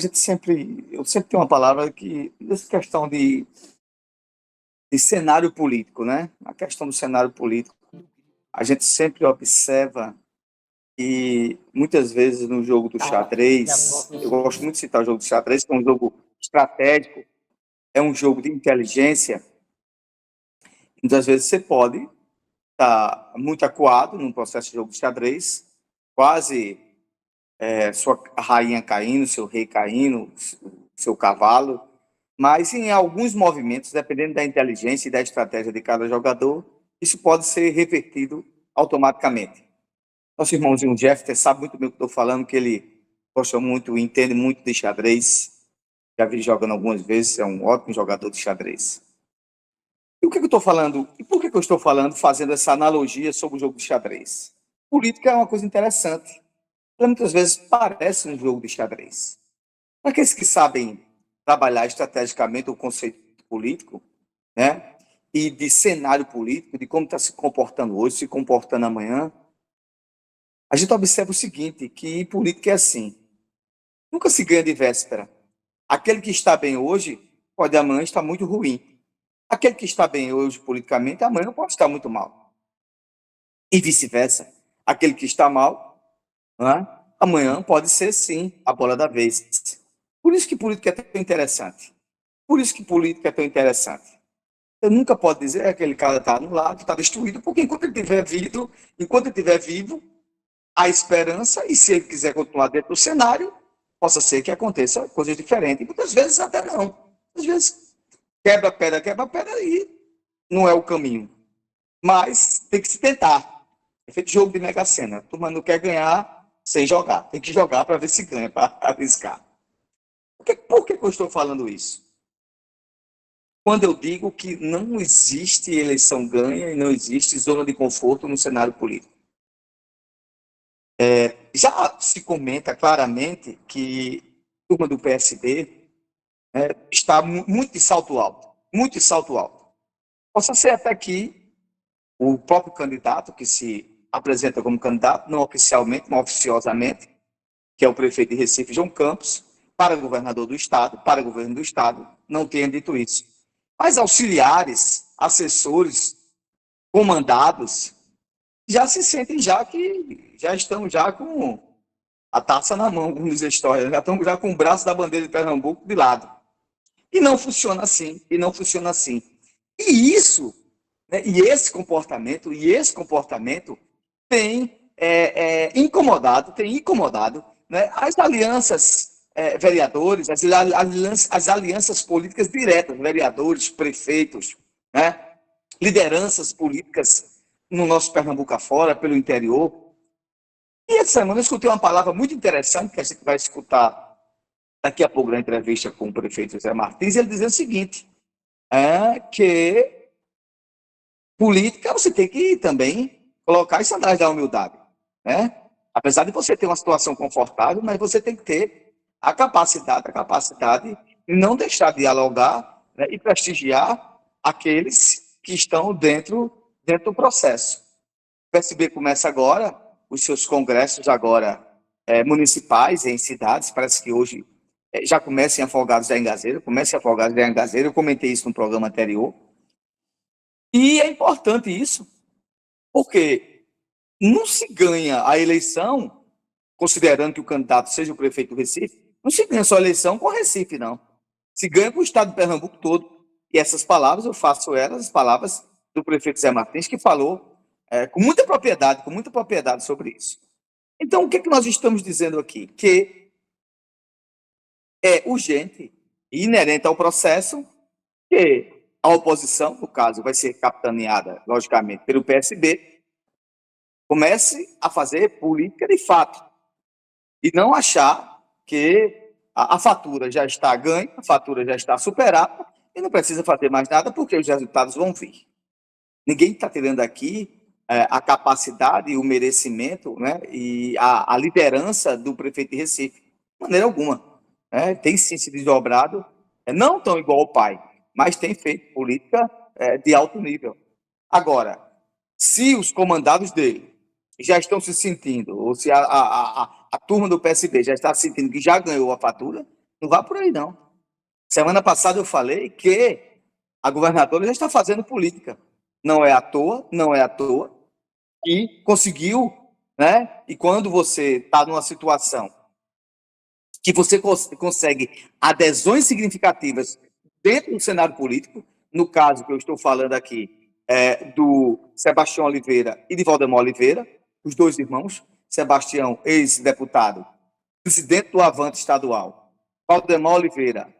eu sempre tenho uma palavra que, nessa questão de cenário político, né? A questão do cenário político, a gente sempre observa que, muitas vezes, no jogo do xadrez, eu gosto muito de citar o jogo do xadrez, que é um jogo estratégico, é um jogo de inteligência. Muitas vezes você pode estar muito acuado num processo de jogo de xadrez, quase sua rainha caindo, seu rei caindo, seu cavalo, mas em alguns movimentos, dependendo da inteligência e da estratégia de cada jogador, isso pode ser revertido automaticamente. Nosso irmãozinho Jeffter sabe muito bem o que estou falando, que ele gosta muito, entende muito de xadrez, já vi jogando algumas vezes, é um ótimo jogador de xadrez. E o que eu estou falando? E por que eu estou falando, fazendo essa analogia sobre o jogo de xadrez? Política é uma coisa interessante. Ela muitas vezes parece um jogo de xadrez. Para aqueles que sabem trabalhar estrategicamente o conceito político, né? E de cenário político, de como está se comportando hoje, se comportando amanhã, a gente observa o seguinte, que política é assim. Nunca se ganha de véspera. Aquele que está bem hoje, pode amanhã estar muito ruim. Aquele que está bem hoje politicamente, amanhã pode estar muito mal. E vice-versa. Aquele que está mal, né, amanhã pode ser, sim, a bola da vez. Por isso que política é tão interessante. Por isso que política é tão interessante. Você nunca pode dizer que aquele cara está anulado, está destruído, porque enquanto ele estiver vivo, há esperança, e se ele quiser continuar dentro do cenário, possa ser que aconteça coisas diferentes. E muitas vezes até não. Às vezes quebra pedra e não é o caminho. Mas tem que se tentar. É feito jogo de Mega Sena. A turma não quer ganhar sem jogar. Tem que jogar para ver se ganha, para arriscar. Por que eu estou falando isso? Quando eu digo que não existe eleição ganha e não existe zona de conforto no cenário político. Já se comenta claramente que a turma do PSD está muito de salto alto. Muito de salto alto. Possa ser até que o próprio candidato que se apresenta como candidato, não oficialmente, não oficiosamente, que é o prefeito de Recife, João Campos, para governador do Estado, para governo do Estado, não tenha dito isso. Mas auxiliares, assessores, comandados, já se sentem já estão já com a taça na mão, como diz a história, já estão já com o braço da bandeira de Pernambuco de lado. E não funciona assim, e não funciona assim. E isso, né, e esse comportamento tem incomodado, né, as alianças vereadores, as alianças políticas diretas, vereadores, prefeitos, né, lideranças políticas no nosso Pernambuco afora, pelo interior. E essa semana eu escutei uma palavra muito interessante que a gente vai escutar daqui a pouco na entrevista com o prefeito José Martins, ele dizendo o seguinte, que política você tem que também colocar isso atrás da humildade, né? Apesar de você ter uma situação confortável, mas você tem que ter a capacidade de não deixar de dialogar, né, e prestigiar aqueles que estão dentro do processo. O PSB começa agora, os seus congressos agora municipais em cidades, parece que hoje já começa em Afogados da Engazeira, eu comentei isso no programa anterior, e é importante isso, porque não se ganha a eleição, considerando que o candidato seja o prefeito do Recife, não se ganha só a eleição com o Recife, não. Se ganha com o estado de Pernambuco todo. E essas palavras, eu faço elas, as palavras do prefeito Zé Martins, que falou com muita propriedade sobre isso. Então, o que nós estamos dizendo aqui? Que é urgente e inerente ao processo que a oposição, no caso, vai ser capitaneada, logicamente, pelo PSB, comece a fazer política de fato e não achar que a fatura já está ganha, a fatura já está superada e não precisa fazer mais nada porque os resultados vão vir. Ninguém está tirando aqui a capacidade e o merecimento, né, e a liderança do prefeito de Recife, de maneira alguma. Tem sim se desdobrado, não tão igual ao pai, mas tem feito política de alto nível. Agora, se os comandados dele já estão se sentindo, ou se a turma do PSB já está se sentindo que já ganhou a fatura, Não vá por aí, não. Semana passada eu falei que a governadora já está fazendo política. Não é à toa, não é à toa, e conseguiu, né? E quando você está numa situação que você consegue adesões significativas dentro do cenário político, no caso que eu estou falando aqui, do Sebastião Oliveira e de Valdemar Oliveira, os dois irmãos, Sebastião, ex-deputado, presidente do Avante estadual, Valdemar Oliveira,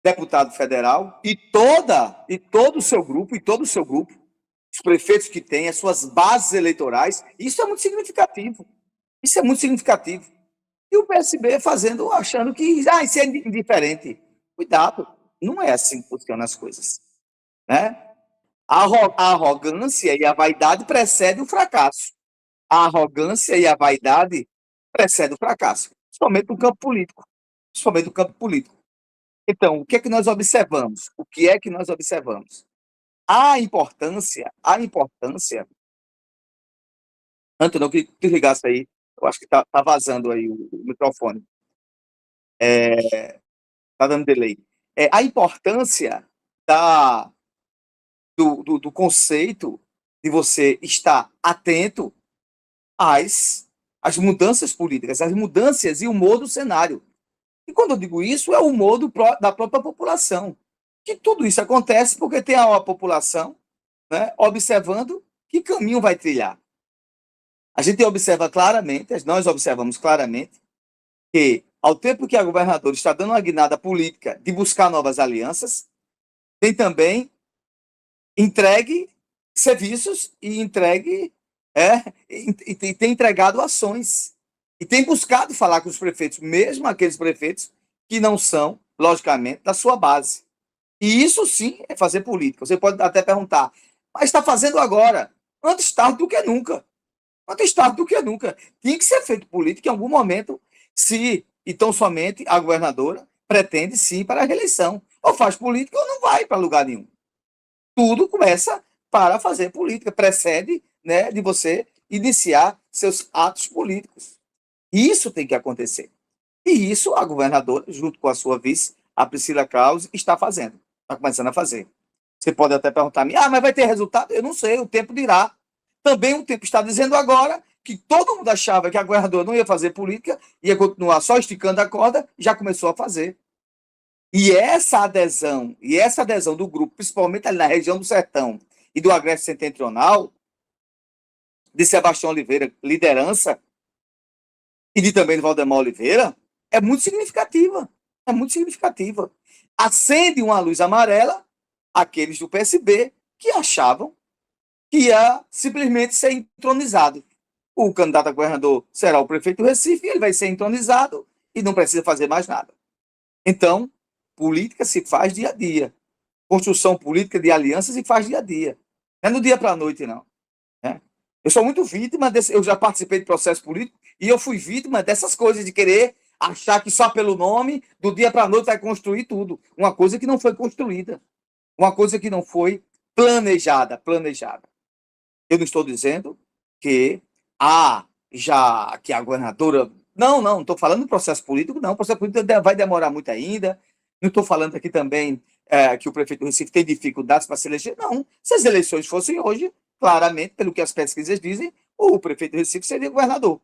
deputado federal, e todo o seu grupo, os prefeitos que têm, as suas bases eleitorais, isso é muito significativo. Isso é muito significativo. E o PSB fazendo, achando que isso é indiferente. Cuidado, não é assim que funcionam as coisas. Né? A arrogância e a vaidade precedem o fracasso. A arrogância e a vaidade precedem o fracasso, principalmente no campo político. Principalmente no campo político. Então, o que é que nós observamos? O que é que nós observamos? A importância. Antônio, eu queria que tu ligasse aí. Eu acho que tá vazando aí o microfone. Tá dando delay. A importância da, do conceito de você estar atento às mudanças políticas, às mudanças e o humor do cenário. E quando eu digo isso, é o humor da própria população. Que tudo isso acontece porque tem a população, né, observando que caminho vai trilhar. A gente observa claramente, nós observamos claramente, que, ao tempo que a governadora está dando uma guinada política de buscar novas alianças, tem também entregue serviços e tem entregado ações. E tem buscado falar com os prefeitos, mesmo aqueles prefeitos que não são, logicamente, da sua base. E isso sim é fazer política. Você pode até perguntar, mas está fazendo agora? Antes tarde do que nunca. Antes tarde do que nunca. Tinha que ser feito política em algum momento, se e tão somente a governadora pretende sim para a reeleição. Ou faz política ou não vai para lugar nenhum. Tudo começa para fazer política, precede, né, de você iniciar seus atos políticos. Isso tem que acontecer. E isso a governadora, junto com a sua vice, a Priscila Krause, está fazendo. Está começando a fazer. Você pode até perguntar a mim, mas vai ter resultado? Eu não sei, o tempo dirá. Também o tempo está dizendo agora que todo mundo achava que a governadora não ia fazer política, ia continuar só esticando a corda, já começou a fazer. E essa adesão do grupo, principalmente ali na região do Sertão e do Agreste Setentrional, de Sebastião Oliveira, liderança, e de também de Valdemar Oliveira, é muito significativa. É muito significativa. Acende uma luz amarela aqueles do PSB que achavam que ia simplesmente ser entronizado. O candidato a governador será o prefeito do Recife, ele vai ser entronizado e não precisa fazer mais nada. Então, política se faz dia a dia. Construção política de alianças se faz dia a dia. Não é no dia para a noite, não. Né? Eu sou muito vítima eu já participei de processo político e eu fui vítima dessas coisas de querer achar que só pelo nome, do dia para a noite, vai construir tudo. Uma coisa que não foi construída. Uma coisa que não foi planejada. Eu não estou dizendo que já que a governadora. Não estou falando do processo político, não. O processo político vai demorar muito ainda. Não estou falando aqui também que o prefeito do Recife tem dificuldades para se eleger. Não. Se as eleições fossem hoje, claramente, pelo que as pesquisas dizem, o prefeito do Recife seria governador.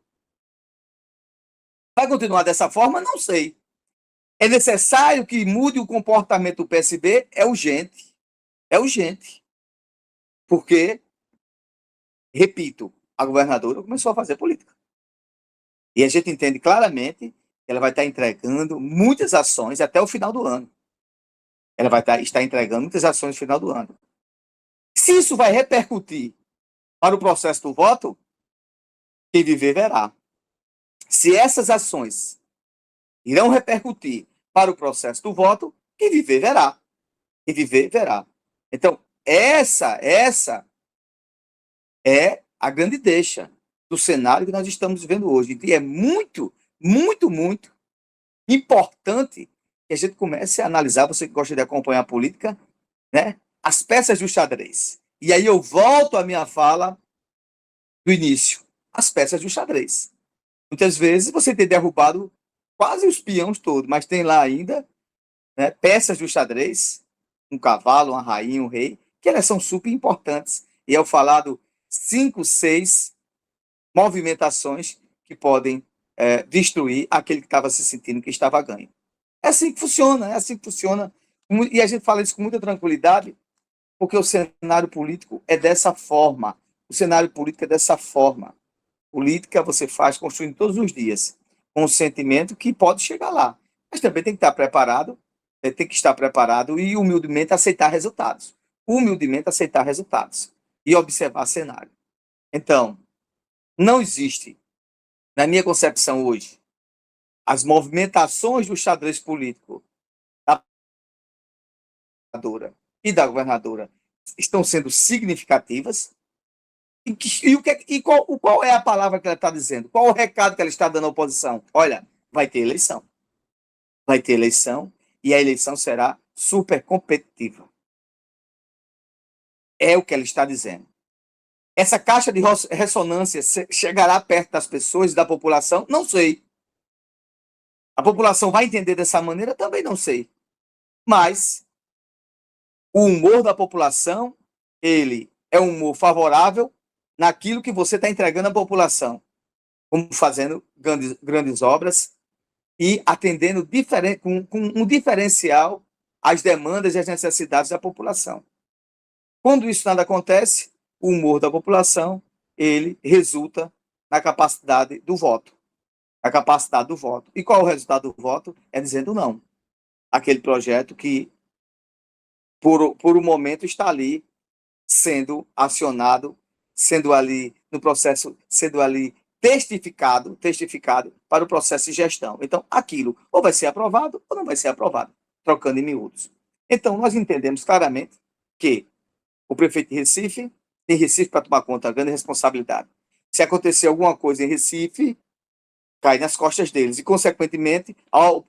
Vai continuar dessa forma? Não sei. É necessário que mude o comportamento do PSB? É urgente. É urgente. Porque, repito, a governadora começou a fazer política. E a gente entende claramente que ela vai estar entregando muitas ações até o final do ano. Ela vai estar entregando muitas ações no final do ano. Se isso vai repercutir para o processo do voto, quem viver verá. Se essas ações irão repercutir para o processo do voto, quem viver verá. Quem viver verá. Então, essa é a grande deixa do cenário que nós estamos vivendo hoje. E é muito, muito, muito importante que a gente comece a analisar, você que gosta de acompanhar a política, né, as peças do xadrez. E aí eu volto à minha fala do início. As peças do xadrez. Muitas vezes você tem derrubado quase os peões todos, mas tem lá ainda, né, peças do xadrez, um cavalo, uma rainha, um rei, que elas são super importantes. E é o falado 5, 6 movimentações que podem destruir aquele que estava se sentindo que estava ganho. É assim que funciona, é assim que funciona. E a gente fala isso com muita tranquilidade, porque o cenário político é dessa forma. O cenário político é dessa forma. Política você faz construindo todos os dias, com um sentimento que pode chegar lá. Mas também tem que estar preparado, tem que estar preparado e humildemente aceitar resultados. Humildemente aceitar resultados e observar cenário. Então, não existe, na minha concepção hoje, as movimentações do xadrez político da governadora e da governadora estão sendo significativas. Qual é a palavra que ela está dizendo? Qual o recado que ela está dando à oposição? Olha, vai ter eleição. Vai ter eleição e a eleição será super competitiva. É o que ela está dizendo. Essa caixa de ressonância chegará perto das pessoas e da população? Não sei. A população vai entender dessa maneira? Também não sei. Mas o humor da população, ele é um humor favorável naquilo que você está entregando à população, como fazendo grandes obras e atendendo com um diferencial às demandas e às necessidades da população. Quando isso nada acontece, o humor da população, ele resulta na capacidade do voto. A capacidade do voto. E qual é o resultado do voto? É dizendo não. Aquele projeto que, por um momento, está ali sendo acionado, sendo ali no processo, sendo ali testificado para o processo de gestão. Então, aquilo ou vai ser aprovado ou não vai ser aprovado, trocando em miúdos. Então, nós entendemos claramente que o prefeito de Recife tem Recife para tomar conta, grande responsabilidade. Se acontecer alguma coisa em Recife, cai nas costas deles, e consequentemente ao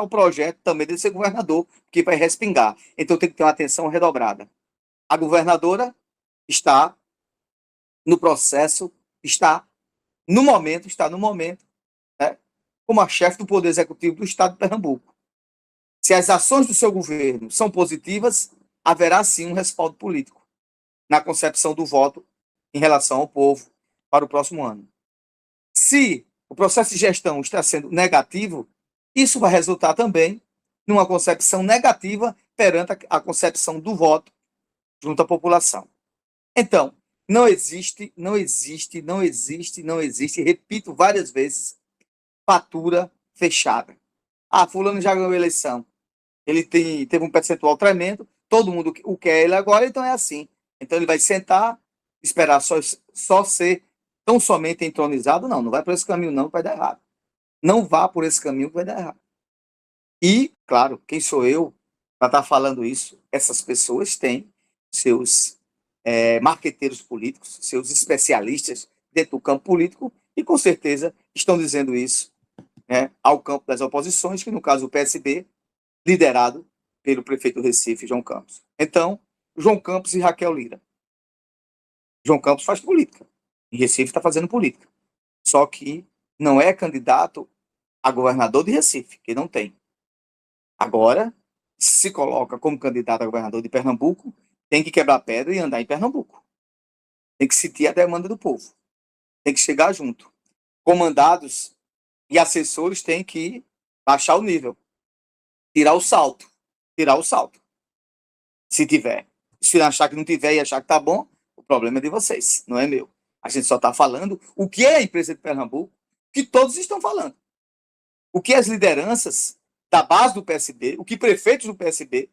projeto também de ser governador, que vai respingar. Então tem que ter uma atenção redobrada. A governadora está no processo, está no momento, né, como a chefe do Poder Executivo do Estado de Pernambuco. Se as ações do seu governo são positivas, haverá sim um respaldo político na concepção do voto em relação ao povo para o próximo ano. Se o processo de gestão está sendo negativo, isso vai resultar também numa concepção negativa perante a concepção do voto junto à população. Então, não existe, repito várias vezes, fatura fechada. Ah, fulano já ganhou a eleição. Ele teve um percentual tremendo, todo mundo o quer ele agora, então é assim. Então ele vai sentar, esperar só ser tão somente entronizado? Não vai por esse caminho não, que vai dar errado. Não vá por esse caminho que vai dar errado. E, claro, quem sou eu para estar falando isso? Essas pessoas têm seus marqueteiros políticos, seus especialistas dentro do campo político, e com certeza estão dizendo isso, né, ao campo das oposições, que no caso o PSB, liderado pelo prefeito do Recife, João Campos. Então, João Campos e Raquel Lira. João Campos faz política. Em Recife está fazendo política. Só que não é candidato a governador de Recife, que não tem. Agora, se coloca como candidato a governador de Pernambuco, tem que quebrar pedra e andar em Pernambuco. Tem que sentir a demanda do povo. Tem que chegar junto. Comandados e assessores têm que baixar o nível. Tirar o salto. Se tiver. Se achar que não tiver e achar que tá bom, o problema é de vocês, não é meu. A gente só está falando o que é a empresa de Pernambuco, que todos estão falando. O que as lideranças da base do PSB, o que prefeitos do PSB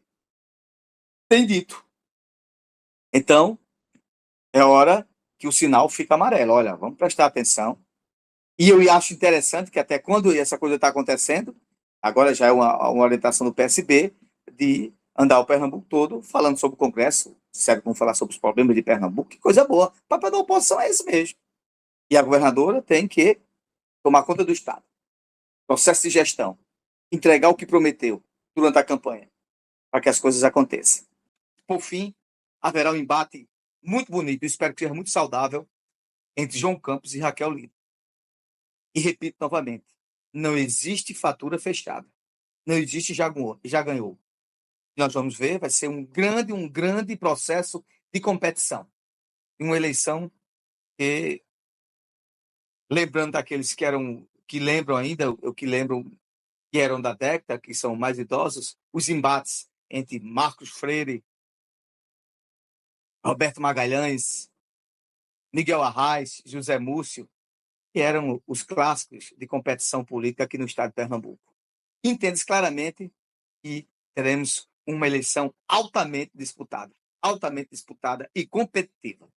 têm dito. Então, é hora que o sinal fica amarelo. Olha, vamos prestar atenção. E eu acho interessante que até quando essa coisa está acontecendo, agora já é uma orientação do PSB, de andar o Pernambuco todo falando sobre o Congresso, sério, vamos falar sobre os problemas de Pernambuco, que coisa boa. O papel da oposição é esse mesmo. E a governadora tem que tomar conta do Estado. Processo de gestão. Entregar o que prometeu durante a campanha, para que as coisas aconteçam. Por fim, haverá um embate muito bonito, espero que seja muito saudável, entre João Campos e Raquel Lira. E repito novamente, não existe fatura fechada. Não existe já ganhou. Nós vamos ver, vai ser um grande processo de competição. Uma eleição que, lembrando daqueles que lembram ainda, ou que lembram que eram da década, que são mais idosos, os embates entre Marcos Freire, Roberto Magalhães, Miguel Arraes, José Múcio, que eram os clássicos de competição política aqui no estado de Pernambuco. Entende-se claramente que teremos uma eleição altamente disputada e competitiva.